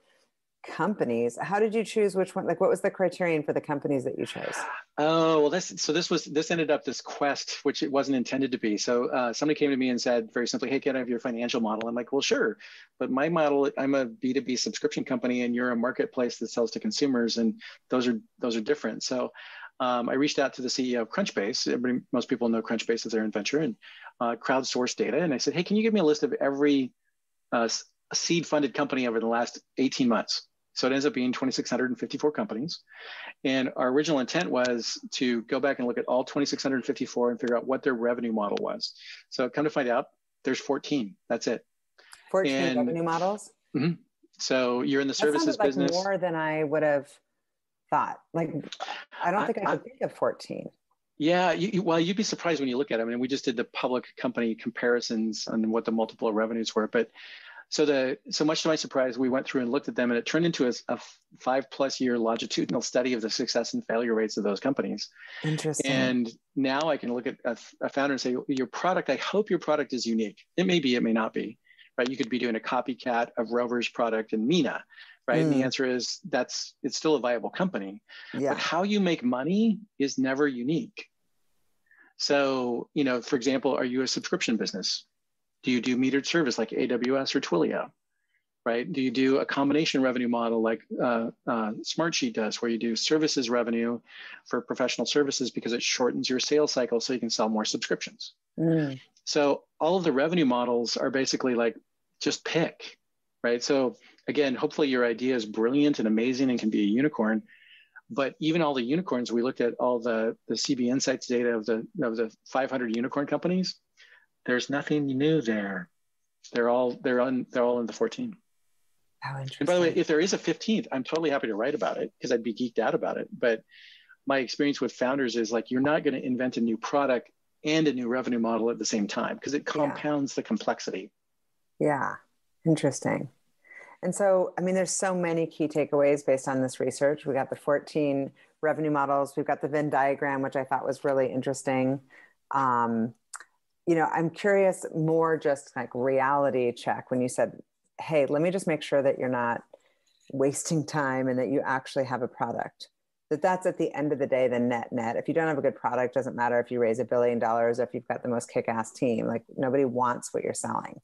companies. How did you choose which one? Like, what was the criterion for the companies that you chose? Oh, well, this ended up this quest, which it wasn't intended to be. So somebody came to me and said very simply, "Hey, can I have your financial model?" I'm like, "Well, sure, but my model, I'm a B2B subscription company, and you're a marketplace that sells to consumers, and those are different." So I reached out to the CEO of Crunchbase. Most people know Crunchbase as their venture, and crowdsourced data. And I said, "Hey, can you give me a list of every seed-funded company over the last 18 months?" So it ends up being 2,654 companies. And our original intent was to go back and look at all 2,654 and figure out what their revenue model was. So come to find out, there's 14. That's it. 14 revenue models? Mm-hmm. So you're in the services business. More than I would have thought. Like, I don't think I could think of 14. Yeah, well, you'd be surprised when you look at them. I mean, we just did the public company comparisons on what the multiple revenues were. But so much to my surprise, we went through and looked at them, and it turned into a 5+ year longitudinal study of the success and failure rates of those companies. Interesting. And now I can look at a founder and say, your product, I hope your product is unique. It may be, it may not be, right? You could be doing a copycat of Rover's product in MENA, right? And the answer is it's still a viable company. Yeah. But how you make money is never unique. So, for example, are you a subscription business? Do you do metered service like AWS or Twilio, right? Do you do a combination revenue model like Smartsheet does, where you do services revenue for professional services because it shortens your sales cycle so you can sell more subscriptions? So all of the revenue models are basically like, just pick, right? So again, hopefully your idea is brilliant and amazing and can be a unicorn. But even all the unicorns, we looked at all the CB Insights data of the 500 unicorn companies. There's nothing new there. They're all in the 14. How interesting. And by the way, if there is a 15th, I'm totally happy to write about it because I'd be geeked out about it. But my experience with founders is like, you're not going to invent a new product and a new revenue model at the same time because it compounds the complexity. Yeah, interesting. And so, I mean, there's so many key takeaways based on this research. We got the 14 revenue models. We've got the Venn diagram, which I thought was really interesting. I'm curious more just like reality check when you said, hey, let me just make sure that you're not wasting time and that you actually have a product. That's at the end of the day, the net. If you don't have a good product, doesn't matter if you raise $1 billion, if you've got the most kick-ass team, like nobody wants what you're selling.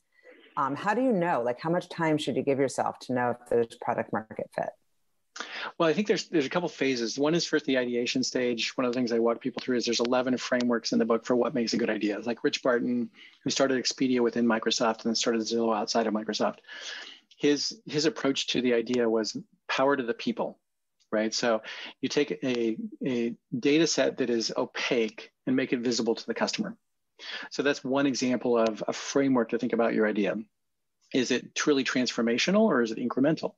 How do you know, like how much time should you give yourself to know if there's product market fit? Well, I think there's a couple phases. One is first the ideation stage. One of the things I walk people through is there's 11 frameworks in the book for what makes a good idea. It's like Rich Barton, who started Expedia within Microsoft and then started Zillow outside of Microsoft. His approach to the idea was power to the people, right? So you take a data set that is opaque and make it visible to the customer. So that's one example of a framework to think about your idea. Is it truly transformational or is it incremental?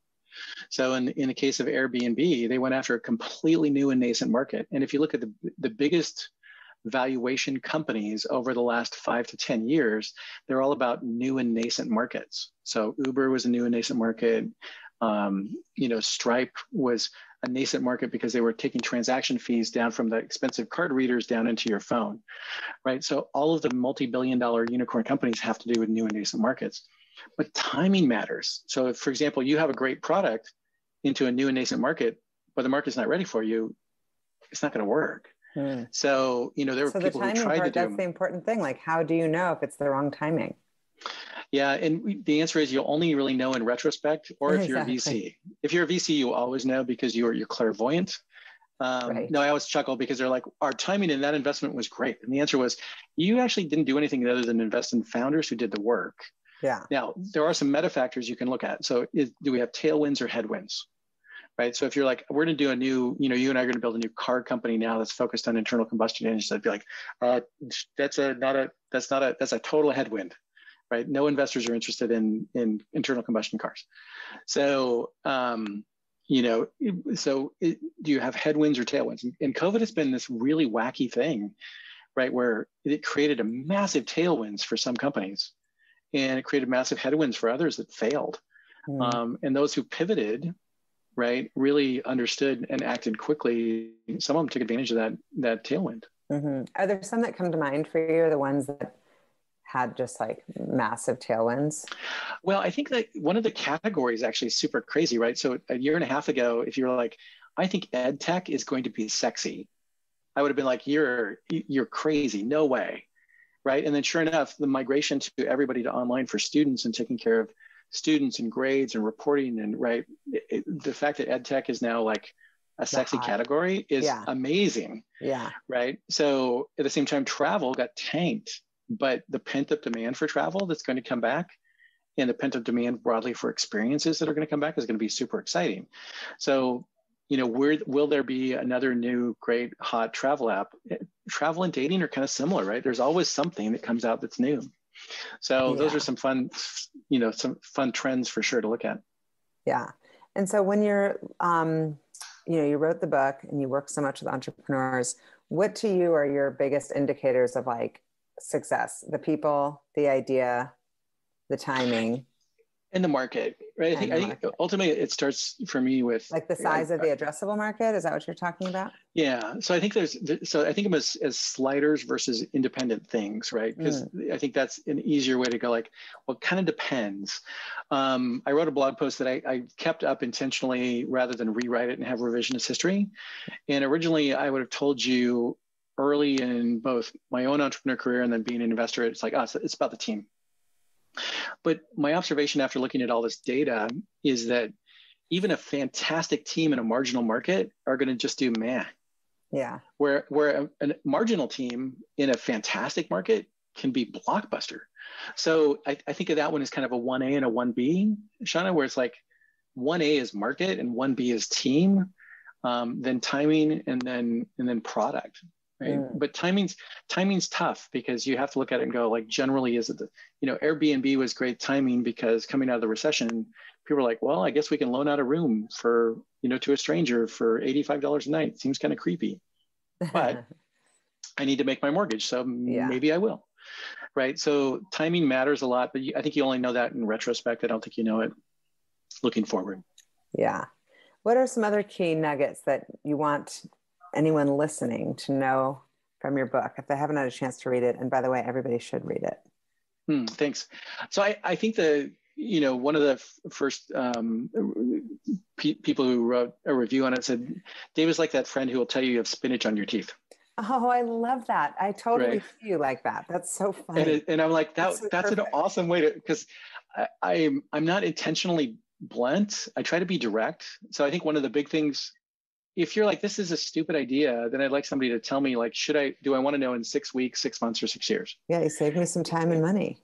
So in the case of Airbnb, they went after a completely new and nascent market. And if you look at the biggest valuation companies over the last 5 to 10 years, they're all about new and nascent markets. So Uber was a new and nascent market. Stripe was a nascent market because they were taking transaction fees down from the expensive card readers down into your phone, right? So all of the multi-billion-dollar unicorn companies have to do with new and nascent markets. But timing matters. So if, for example, you have a great product into a new and nascent market, but the market's not ready for you, it's not going to work. So, there were people who tried to do. That's the important thing. Like, how do you know if it's the wrong timing? Yeah, and the answer is you'll only really know in retrospect, or if you're a VC. If you're a VC, you'll always know because you're clairvoyant. Right. No, I always chuckle because they're like, our timing in that investment was great. And the answer was, you actually didn't do anything other than invest in founders who did the work. Yeah. Now, there are some meta factors you can look at. So do we have tailwinds or headwinds? Right. So if you're like, we're going to do a new, you and I are going to build a new car company now that's focused on internal combustion engines, I'd be like, that's a total headwind. right? No investors are interested in internal combustion cars. So, do you have headwinds or tailwinds? And COVID has been this really wacky thing, right? Where it created a massive tailwinds for some companies, and it created massive headwinds for others that failed. And those who pivoted, right, really understood and acted quickly. Some of them took advantage of that tailwind. Are there some that come to mind for you, the ones that had just like massive tailwinds? Well, I think that one of the categories actually is super crazy, right? So a year and a half ago, if you were like, I think ed tech is going to be sexy, I would have been like, you're crazy, no way, right? And then sure enough, the migration to everybody to online for students and taking care of students and grades and reporting and right, the fact that ed tech is now like a sexy category is amazing. Yeah. Right. So at the same time, travel got tanked, but the pent up demand for travel that's going to come back, and the pent up demand broadly for experiences that are going to come back, is going to be super exciting. So, will there be another new great hot travel app? Travel and dating are kind of similar, right? There's always something that comes out that's new. So those are some fun, some fun trends for sure to look at. Yeah. And so when you're, you wrote the book and you work so much with entrepreneurs, what to you are your biggest indicators of like success? The people, the idea, the timing, and the market, right? I think ultimately it starts for me with like the size of the addressable market. Is that what you're talking about? Yeah. So I think I think of them as sliders versus independent things, right? Because I think that's an easier way to go. Like, well, it kind of depends. I wrote a blog post that I kept up intentionally rather than rewrite it and have revisionist history. And originally I would have told you early in both my own entrepreneur career and then being an investor, it's like, it's about the team. But my observation after looking at all this data is that even a fantastic team in a marginal market are going to just do meh. Yeah. Where a marginal team in a fantastic market can be blockbuster. So I think of that one as kind of a 1A and a 1B, Shauna, where it's like 1A is market and 1B is team, then timing, and then product. Right. But timing's tough because you have to look at it and go, like, generally, is it Airbnb was great timing because coming out of the recession, people are like, well, I guess we can loan out a room for, to a stranger for $85 a night. Seems kind of creepy, but I need to make my mortgage. So maybe I will. Right. So timing matters a lot, but I think you only know that in retrospect. I don't think you know it looking forward. Yeah. What are some other key nuggets that you want anyone listening to know from your book if they haven't had a chance to read it? And by the way, everybody should read it. Thanks. So I think one of the first people who wrote a review on it said, Dave is like that friend who will tell you have spinach on your teeth. Oh, I love that. I totally feel like that. That's so funny. And I'm like, that's an awesome way to, because I'm not intentionally blunt. I try to be direct. So I think one of the big things, if you're like, this is a stupid idea, then I'd like somebody to tell me, like, do I want to know in 6 weeks, 6 months, or 6 years? Yeah, you saved me some time and money.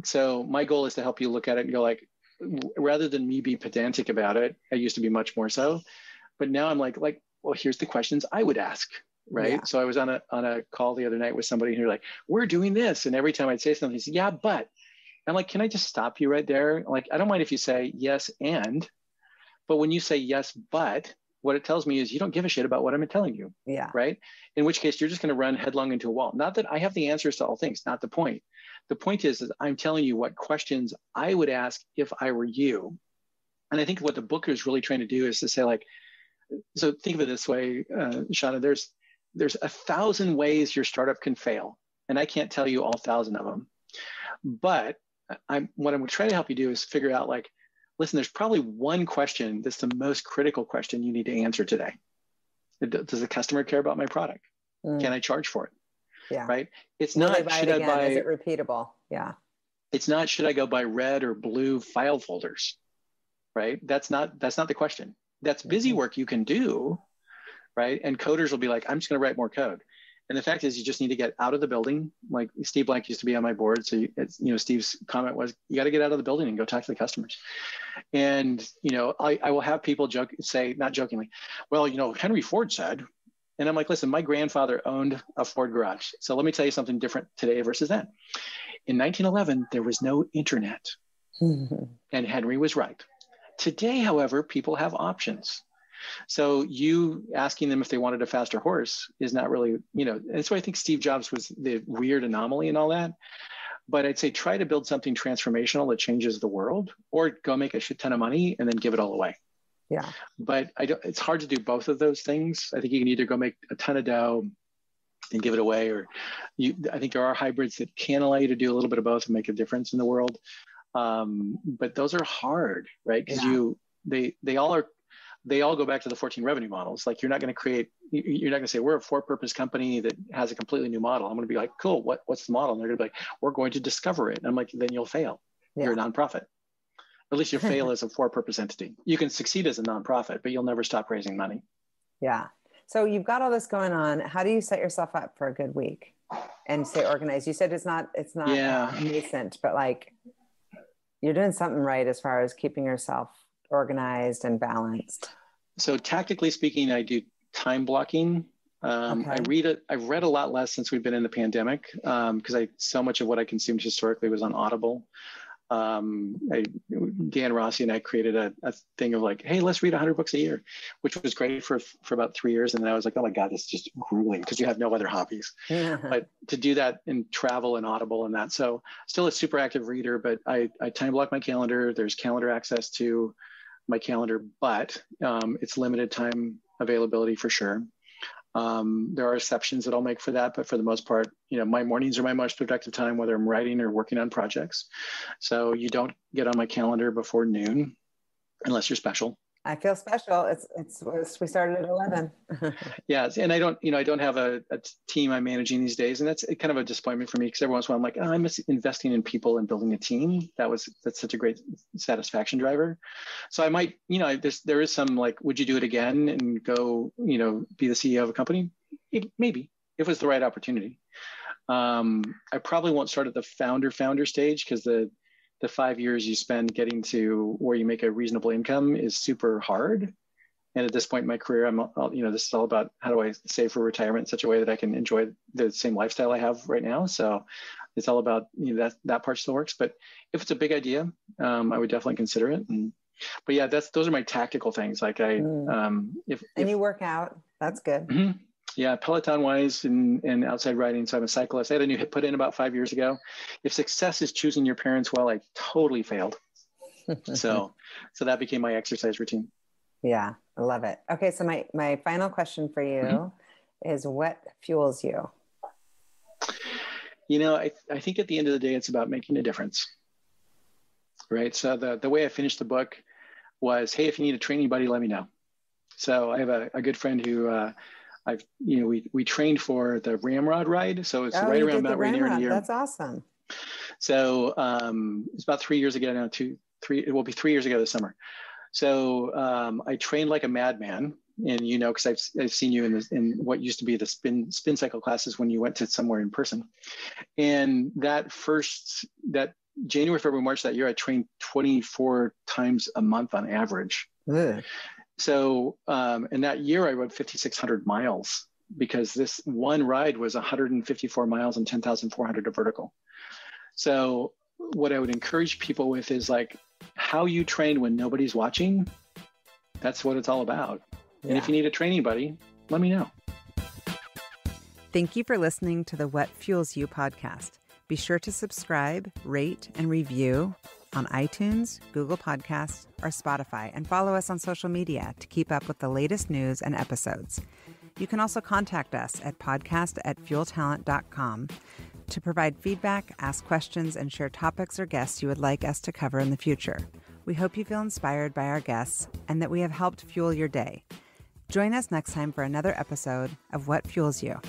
So my goal is to help you look at it and go, like, rather than me be pedantic about it, I used to be much more so, but now I'm like, well, here's the questions I would ask, right? Yeah. So I was on a call the other night with somebody who like, we're doing this, and every time I'd say something, he said, yeah, but. I'm like, can I just stop you right there? Like, I don't mind if you say yes but when you say yes, but, what it tells me is you don't give a shit about what I'm telling you. Yeah. Right. In which case you're just going to run headlong into a wall. Not that I have the answers to all things, not the point. The point is I'm telling you what questions I would ask if I were you. And I think what the book is really trying to do is to say, like, so think of it this way, Shauna, there's 1,000 ways your startup can fail. And I can't tell you all 1,000 of them. But what I'm trying to help you do is figure out, like, listen, there's probably one question that's the most critical question you need to answer today. Does the customer care about my product? Can I charge for it? Yeah. Right. It's not, should I buy, is it repeatable? Yeah. It's not, should I go buy red or blue file folders? Right. That's not the question. That's busy work you can do. Right. And coders will be like, I'm just going to write more code. And the fact is, you just need to get out of the building. Like Steve Blank used to be on my board. So, Steve's comment was, you got to get out of the building and go talk to the customers. And, I will have people say, not jokingly, well, Henry Ford said, and I'm like, listen, my grandfather owned a Ford garage. So let me tell you something different today versus then. In 1911, there was no internet. And Henry was right. Today, however, people have options. So you asking them if they wanted a faster horse is not really, and so I think Steve Jobs was the weird anomaly and all that. But I'd say try to build something transformational that changes the world, or go make a shit ton of money and then give it all away. Yeah. But it's hard to do both of those things. I think you can either go make a ton of dough and give it away, or I think there are hybrids that can allow you to do a little bit of both and make a difference in the world. But those are hard, right? Because they all go back to the 14 revenue models. Like you're not going to say we're a for-purpose company that has a completely new model. I'm going to be like, cool, what's the model? And they're going to be like, we're going to discover it. And I'm like, then you'll fail. Yeah. You're a nonprofit. At least you fail as a for-purpose entity. You can succeed as a nonprofit, but you'll never stop raising money. Yeah. So you've got all this going on. How do you set yourself up for a good week and stay organized? You said it's not nascent, but like you're doing something right as far as keeping yourself organized and balanced. So tactically speaking, I do time blocking. Okay. I've read a lot less since we've been in the pandemic because so much of what I consumed historically was on Audible. Dan Rossi and I created a thing of like, hey, let's read 100 books a year, which was great for about 3 years. And then I was like, oh my God, it's just grueling because you have no other hobbies. Yeah. But to do that in travel and Audible and that. So still a super active reader, but I time block my calendar. There's calendar access to my calendar, but it's limited time availability for sure. There are exceptions that I'll make for that, but for the most part, my mornings are my most productive time, whether I'm writing or working on projects. So you don't get on my calendar before noon unless you're special. I feel special. We started at 11. Yeah. And I don't have a team I'm managing these days. And that's kind of a disappointment for me because every once in a while I'm like, I'm investing in people and building a team. That's such a great satisfaction driver. So I might, there is some like, would you do it again and go, be the CEO of a company? Maybe if it was the right opportunity. I probably won't start at the founder stage because the 5 years you spend getting to where you make a reasonable income is super hard. And at this point in my career, this is all about how do I save for retirement in such a way that I can enjoy the same lifestyle I have right now. So it's all about, that part still works. But if it's a big idea, I would definitely consider it. But yeah, those are my tactical things. Like if you work out, that's good. Mm-hmm. Yeah, Peloton wise and outside riding. So I'm a cyclist. I had a new hip put in about 5 years ago. If success is choosing your parents well, I totally failed. So that became my exercise routine. Yeah, I love it. Okay, so my final question for you is what fuels you? I think at the end of the day, it's about making a difference, right? So the way I finished the book was, hey, if you need a training buddy, let me know. So I have a good friend who we trained for the Ramrod ride. So it's right around Mount Rainier in a year. That's awesome. So it's about 3 years ago now, it will be 3 years ago this summer. So I trained like a madman, and because I've seen you in what used to be the spin cycle classes when you went to somewhere in person. And that January, February, March that year, I trained 24 times a month on average. Ugh. So in that year, I rode 5,600 miles because this one ride was 154 miles and 10,400 of vertical. So what I would encourage people with is like how you train when nobody's watching. That's what it's all about. Yeah. And if you need a training buddy, let me know. Thank you for listening to the What Fuels You podcast. Be sure to subscribe, rate, and review on iTunes, Google Podcasts, or Spotify, and follow us on social media to keep up with the latest news and episodes. You can also contact us at podcast@fueltalent.com to provide feedback, ask questions, and share topics or guests you would like us to cover in the future. We hope you feel inspired by our guests and that we have helped fuel your day. Join us next time for another episode of What Fuels You.